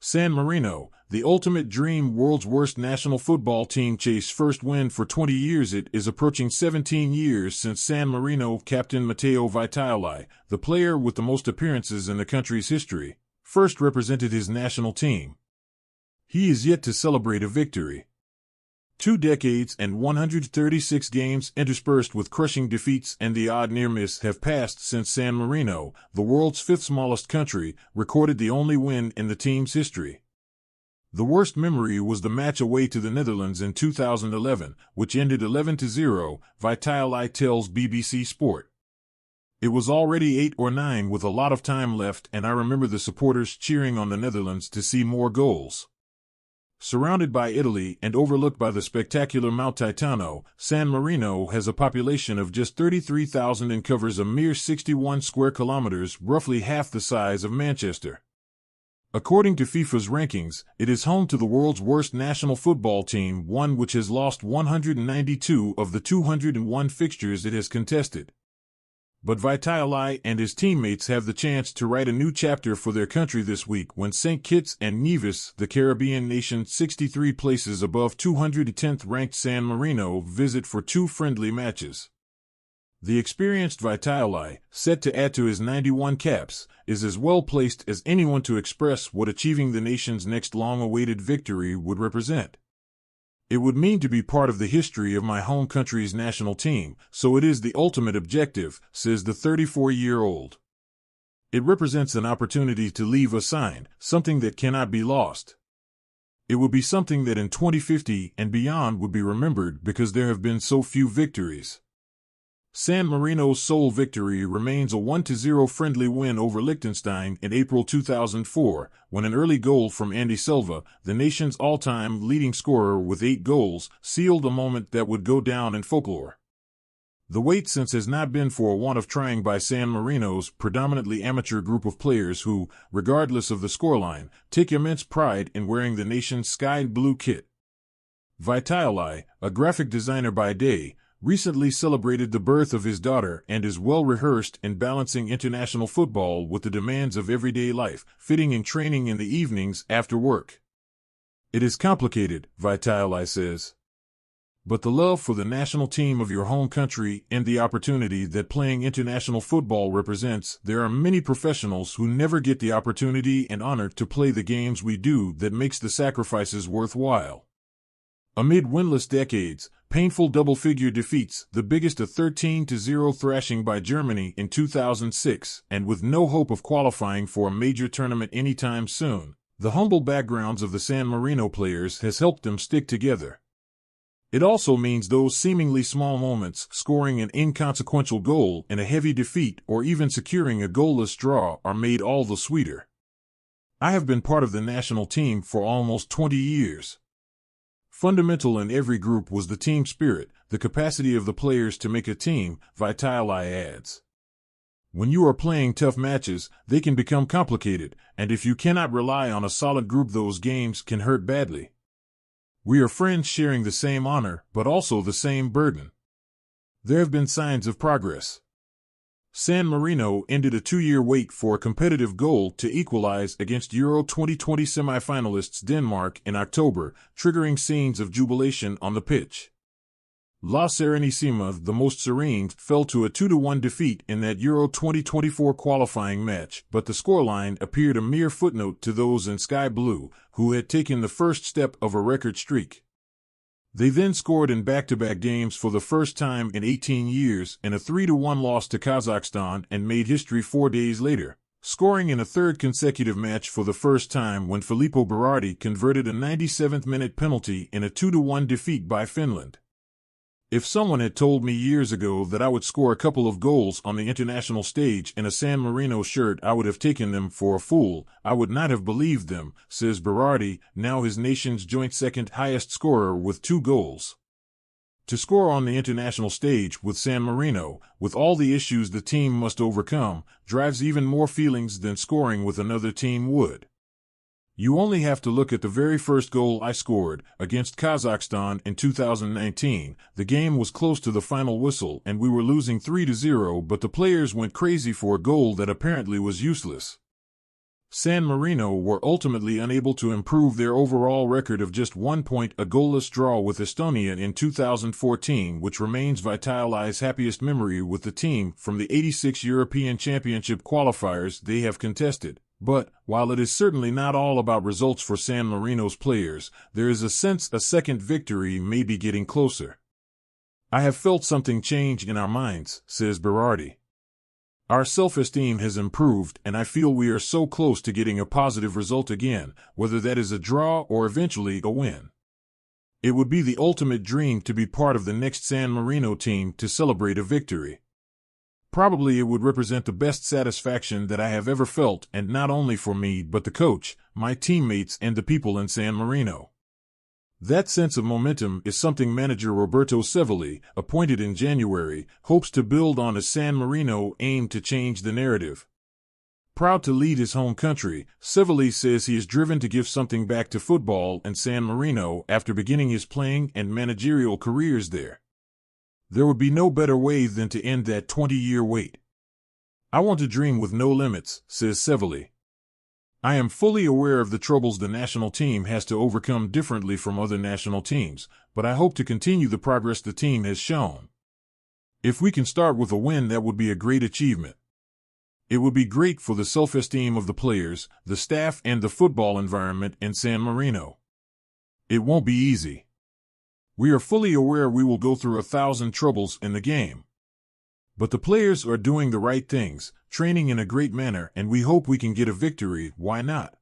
San Marino, the ultimate dream world's worst national football team chase first win for 20 years. It is approaching 17 years since San Marino captain Matteo Vitaioli, the player with the most appearances in the country's history, first represented his national team. He is yet to celebrate a victory. 2 decades and 136 games interspersed with crushing defeats and the odd near-miss have passed since San Marino, the world's fifth smallest country, recorded the only win in the team's history. The worst memory was the match away to the Netherlands in 2011, which ended 11-0, Vitaioli tells BBC Sport. It was already 8 or 9 with a lot of time left, and I remember the supporters cheering on the Netherlands to see more goals. Surrounded by Italy and overlooked by the spectacular Mount Titano, San Marino has a population of just 33,000 and covers a mere 61 square kilometers, roughly half the size of Manchester. According to FIFA's rankings, it is home to the world's worst national football team, one which has lost 192 of the 201 fixtures it has contested. But Vitaioli and his teammates have the chance to write a new chapter for their country this week when St. Kitts and Nevis, the Caribbean nation 63 places above 210th ranked San Marino, visit for 2 friendly matches. The experienced Vitaioli, set to add to his 91 caps, is as well placed as anyone to express what achieving the nation's next long-awaited victory would represent. It would mean to be part of the history of my home country's national team, so it is the ultimate objective, says the 34-year-old. It represents an opportunity to leave a sign, something that cannot be lost. It would be something that in 2050 and beyond would be remembered because there have been so few victories. San Marino's sole victory remains a 1-0 friendly win over Liechtenstein in April 2004, when an early goal from Andy Silva, the nation's all-time leading scorer with 8 goals, sealed a moment that would go down in folklore. The wait since has not been for a want of trying by San Marino's predominantly amateur group of players who, regardless of the scoreline, take immense pride in wearing the nation's sky blue kit. Vitaioli, a graphic designer by day, recently celebrated the birth of his daughter and is well rehearsed in balancing international football with the demands of everyday life, fitting in training in the evenings after work. It is complicated, Vitaioli says. But the love for the national team of your home country and the opportunity that playing international football represents, there are many professionals who never get the opportunity and honor to play the games we do that makes the sacrifices worthwhile. Amid winless decades, painful double-figure defeats, the biggest a 13-0 thrashing by Germany in 2006, and with no hope of qualifying for a major tournament anytime soon, the humble backgrounds of the San Marino players has helped them stick together. It also means those seemingly small moments, scoring an inconsequential goal in a heavy defeat or even securing a goalless draw, are made all the sweeter. I have been part of the national team for almost 20 years. Fundamental in every group was the team spirit, the capacity of the players to make a team, Vitaioli adds. When you are playing tough matches, they can become complicated, and if you cannot rely on a solid group, those games can hurt badly. We are friends sharing the same honor, but also the same burden. There have been signs of progress. San Marino ended a 2-year wait for a competitive goal to equalize against Euro 2020 semi-finalists Denmark in October, triggering scenes of jubilation on the pitch. La Serenissima, the most serene, fell to a 2-1 defeat in that Euro 2024 qualifying match, but the scoreline appeared a mere footnote to those in sky blue, who had taken the first step of a record streak. They then scored in back-to-back games for the first time in 18 years in a 3-1 loss to Kazakhstan and made history 4 days later, scoring in a third consecutive match for the first time when Filippo Berardi converted a 97th-minute penalty in a 2-1 defeat by Finland. If someone had told me years ago that I would score a couple of goals on the international stage in a San Marino shirt, I would have taken them for a fool. I would not have believed them, says Berardi, now his nation's joint second highest scorer with 2 goals. To score on the international stage with San Marino, with all the issues the team must overcome, drives even more feelings than scoring with another team would. You only have to look at the very first goal I scored, against Kazakhstan in 2019. The game was close to the final whistle and we were losing 3-0, but the players went crazy for a goal that apparently was useless. San Marino were ultimately unable to improve their overall record of just 1 point, a goalless draw with Estonia in 2014, which remains Vitaioli's happiest memory with the team from the 86 European Championship qualifiers they have contested. But, while it is certainly not all about results for San Marino's players, there is a sense a second victory may be getting closer. I have felt something change in our minds, says Berardi. Our self-esteem has improved, and I feel we are so close to getting a positive result again, whether that is a draw or eventually a win. It would be the ultimate dream to be part of the next San Marino team to celebrate a victory. Probably it would represent the best satisfaction that I have ever felt, and not only for me but the coach, my teammates, and the people in San Marino. That sense of momentum is something manager Roberto Sevilli, appointed in January, hopes to build on as San Marino aim to change the narrative. Proud to lead his home country, Sevilli says he is driven to give something back to football and San Marino after beginning his playing and managerial careers there. There would be no better way than to end that 20-year wait. I want to dream with no limits, says Sevilli. I am fully aware of the troubles the national team has to overcome differently from other national teams, but I hope to continue the progress the team has shown. If we can start with a win, that would be a great achievement. It would be great for the self-esteem of the players, the staff, and the football environment in San Marino. It won't be easy. We are fully aware we will go through 1,000 troubles in the game. But the players are doing the right things, training in a great manner, and we hope we can get a victory. Why not?